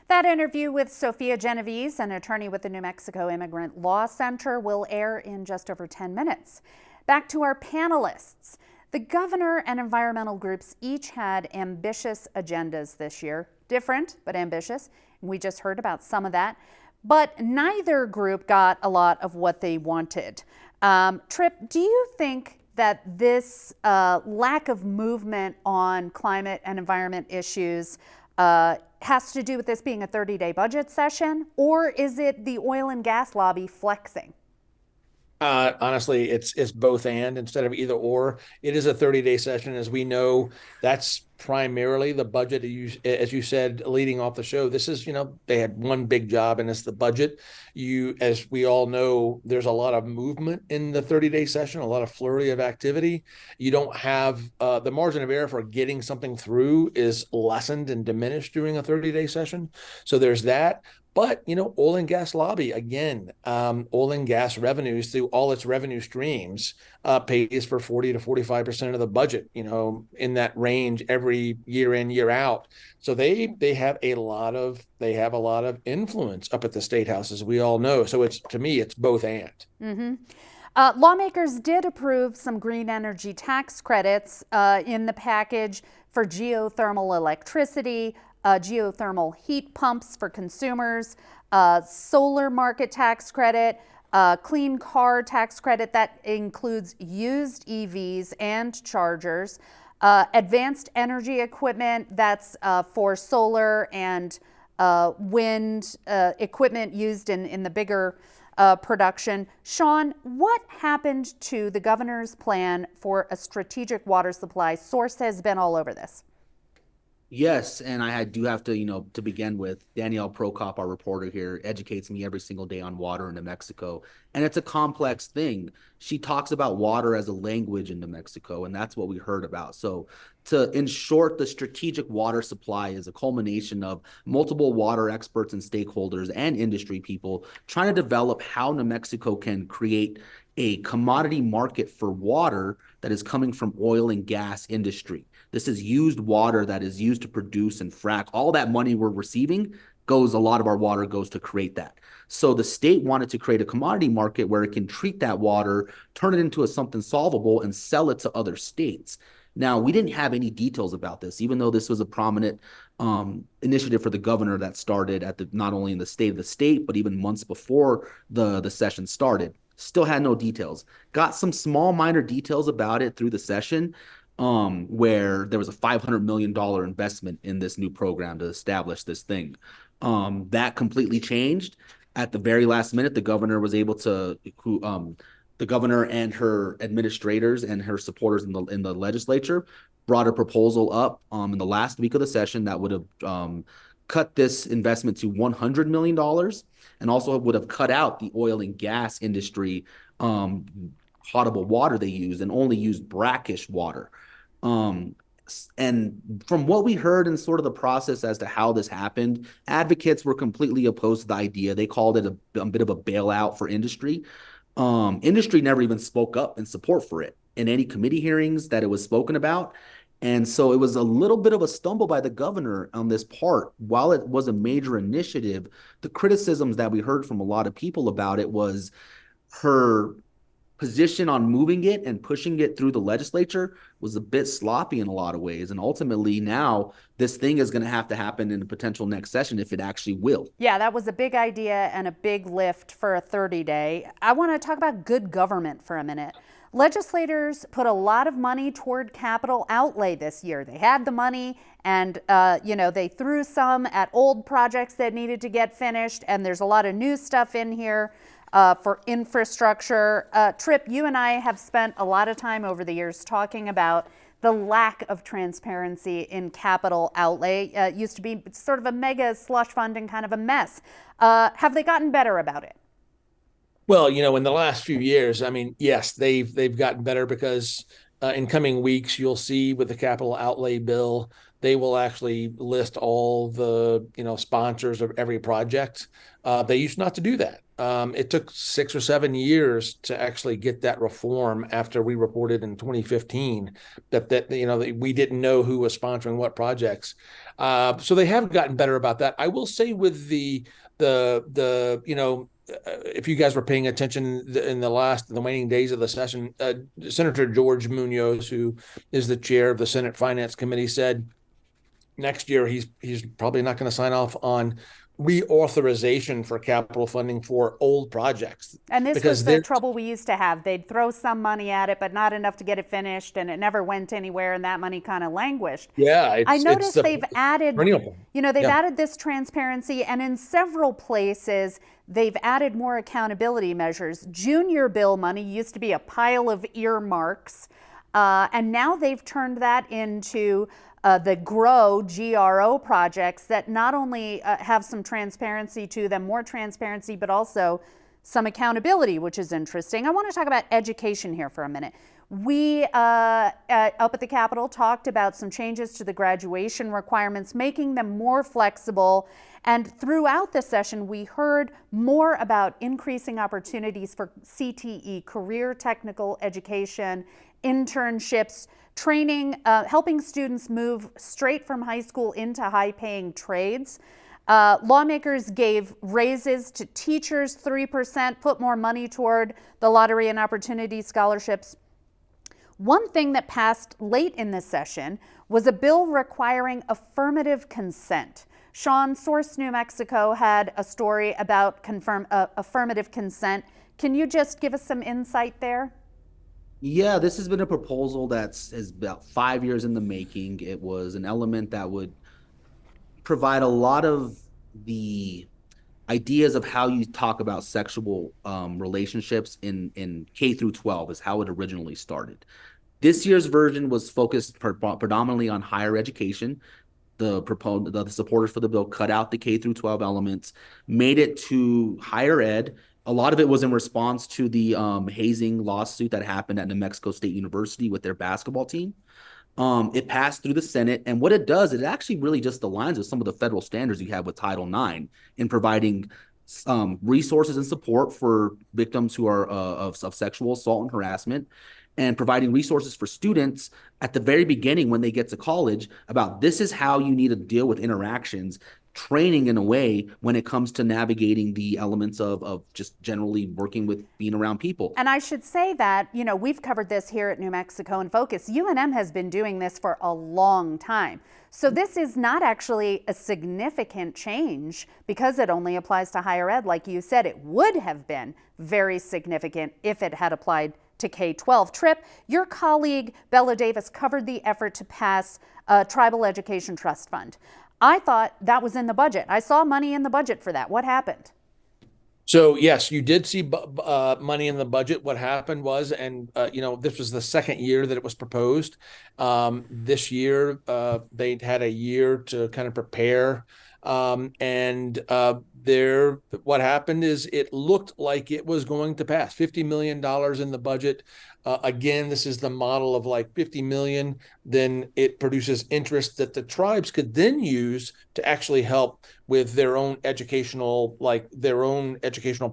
That interview with Sophia Genovese, an attorney with the New Mexico Immigrant Law Center, will air in just over 10 minutes. Back to our panelists. The governor and environmental groups each had ambitious agendas this year. Different, but ambitious. We just heard about some of that. But neither group got a lot of what they wanted. Tripp, do you think that this lack of movement on climate and environment issues has to do with this being a 30-day budget session, or is it the oil and gas lobby flexing? Honestly, it's both and instead of either or. It is a 30-day session. As we know, that's primarily the budget. As you said, leading off the show, this is, they had one big job and it's the budget. As we all know, there's a lot of movement in the 30-day session, a lot of flurry of activity. You don't have the margin of error for getting something through is lessened and diminished during a 30-day session. So there's that. But, oil and gas lobby, again, oil and gas revenues through all its revenue streams pays for 40 to 45% of the budget, in that range every year in, year out. So they have a lot of influence up at the State House, as we all know. So to me, it's both and. Mm-hmm. Lawmakers did approve some green energy tax credits in the package for geothermal electricity, geothermal heat pumps for consumers, solar market tax credit, clean car tax credit that includes used EVs and chargers, advanced energy equipment that's for solar and wind equipment used in the bigger production. Sean, what happened to the governor's plan for a strategic water supply? Source has been all over this. Yes, and I do have to, to begin with, Danielle Prokop, our reporter here, educates me every single day on water in New Mexico. And it's a complex thing. She talks about water as a language in New Mexico, and that's what we heard about. So in short, the strategic water supply is a culmination of multiple water experts and stakeholders and industry people trying to develop how New Mexico can create a commodity market for water that is coming from oil and gas industry. This is used water that is used to produce and frack. All that money we're receiving a lot of our water goes to create that. So the state wanted to create a commodity market where it can treat that water, turn it into something solvable, and sell it to other states. Now, we didn't have any details about this, even though this was a prominent initiative for the governor that started not only in the state of the state, but even months before the session started. Still had no details. Got some small minor details about it through the session, where there was a $500 million investment in this new program to establish this thing. That completely changed at the very last minute. The governor was able to, the governor and her administrators and her supporters in the legislature brought a proposal up in the last week of the session that would have cut this investment to $100 million and also would have cut out the oil and gas industry potable water they used and only used brackish water. And from what we heard in sort of the process as to how this happened, advocates were completely opposed to the idea. They called it a bit of a bailout for industry. Industry never even spoke up in support for it in any committee hearings that it was spoken about. And so it was a little bit of a stumble by the governor on this part. While it was a major initiative, the criticisms that we heard from a lot of people about it was her position on moving it and pushing it through the legislature was a bit sloppy in a lot of ways. And ultimately now this thing is going to have to happen in a potential next session if it actually will. Yeah, that was a big idea and a big lift for a 30-day. I want to talk about good government for a minute. Legislators put a lot of money toward capital outlay this year. They had the money and, they threw some at old projects that needed to get finished. And there's a lot of new stuff in here for infrastructure. Tripp, you and I have spent a lot of time over the years talking about the lack of transparency in capital outlay. Used to be sort of a mega slush fund and kind of a mess. Have they gotten better about it? Well, in the last few years, I mean, yes, they've gotten better because in coming weeks, you'll see with the capital outlay bill, they will actually list all the sponsors of every project. They used not to do that. It took 6 or 7 years to actually get that reform after we reported in 2015 that we didn't know who was sponsoring what projects. So they have gotten better about that. I will say with the if you guys were paying attention in the waning days of the session, Senator George Munoz, who is the chair of the Senate Finance Committee, said next year he's probably not going to sign off on reauthorization for capital funding for old projects. And this because was the trouble we used to have. They'd throw some money at it, but not enough to get it finished, and it never went anywhere, and that money kind of languished. Yeah, I noticed they've added, perennial. they've added this transparency, and in several places, they've added more accountability measures. Junior bill money used to be a pile of earmarks, and now they've turned that into the GRO projects that not only have some transparency to them, more transparency, but also some accountability, which is interesting. I want to talk about education here for a minute. We up at the Capitol talked about some changes to the graduation requirements, making them more flexible. And throughout the session, we heard more about increasing opportunities for CTE, career technical education, internships, training, helping students move straight from high school into high-paying trades. Lawmakers gave raises to teachers 3%, put more money toward the lottery and opportunity scholarships. One thing that passed late in this session was a bill requiring affirmative consent. Sean, Source New Mexico had a story about affirmative consent. Can you just give us some insight there? Yeah, this has been a proposal is about 5 years in the making. It was an element that would provide a lot of the ideas of how you talk about sexual relationships in K through 12 is how it originally started. This year's version was focused predominantly on higher education. The supporters for the bill cut out the K through 12 elements, made it to higher ed. A lot of it was in response to the hazing lawsuit that happened at New Mexico State University with their basketball team. It passed through the Senate, and what it does, it actually really just aligns with some of the federal standards you have with Title IX in providing resources and support for victims who are of sexual assault and harassment, and providing resources for students at the very beginning when they get to college about this is how you need to deal with interactions, training in a way when it comes to navigating the elements of just generally working with being around people. And I should say that, we've covered this here at New Mexico in Focus. UNM has been doing this for a long time. So this is not actually a significant change because it only applies to higher ed. Like you said, it would have been very significant if it had applied to K-12. Tripp, your colleague Bella Davis covered the effort to pass a Tribal Education Trust Fund. I thought that was in the budget. I saw money in the budget for that. What happened? So yes, you did see money in the budget. What happened was, and this was the second year that it was proposed. This year, they had a year to kind of prepare. What happened is it looked like it was going to pass $50 million in the budget. Again, this is the model of like 50 million. Then it produces interest that the tribes could then use to actually help with their own educational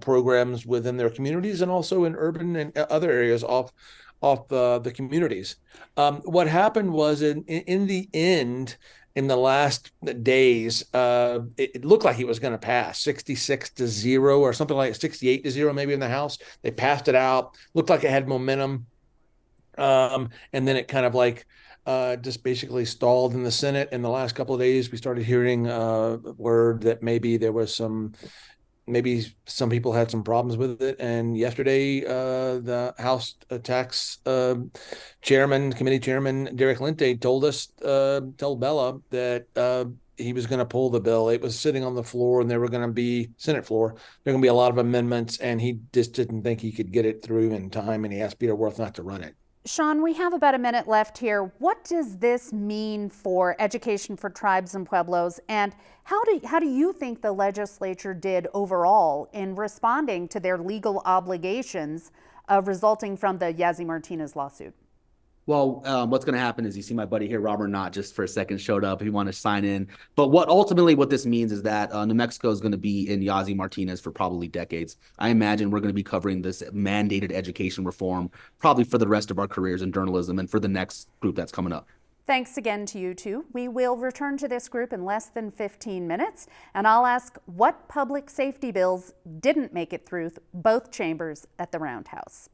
programs within their communities and also in urban and other areas off the communities. What happened was in the end, in the last days, it looked like it was going to pass 66-0 or something like 68-0, maybe in the House. They passed it out. Looked like it had momentum. And then it kind of like just basically stalled in the Senate. In the last couple of days, we started hearing word that maybe some people had some problems with it. And yesterday, the House Tax Committee Chairman Derek Lente told Bella that he was going to pull the bill. It was sitting on the floor, and there were going to be Senate floor. There were going to be a lot of amendments, and he just didn't think he could get it through in time. And he asked Peter Worth not to run it. Sean, we have about a minute left here. What does this mean for education for tribes and pueblos, and how do you think the legislature did overall in responding to their legal obligations resulting from the Yazzie Martinez lawsuit? Well, what's going to happen is you see my buddy here, Robert Knott, just for a second showed up. He wanted to sign in. But what this means is that New Mexico is going to be in Yazzie Martinez for probably decades. I imagine we're going to be covering this mandated education reform probably for the rest of our careers in journalism and for the next group that's coming up. Thanks again to you two. We will return to this group in less than 15 minutes, and I'll ask what public safety bills didn't make it through both chambers at the Roundhouse.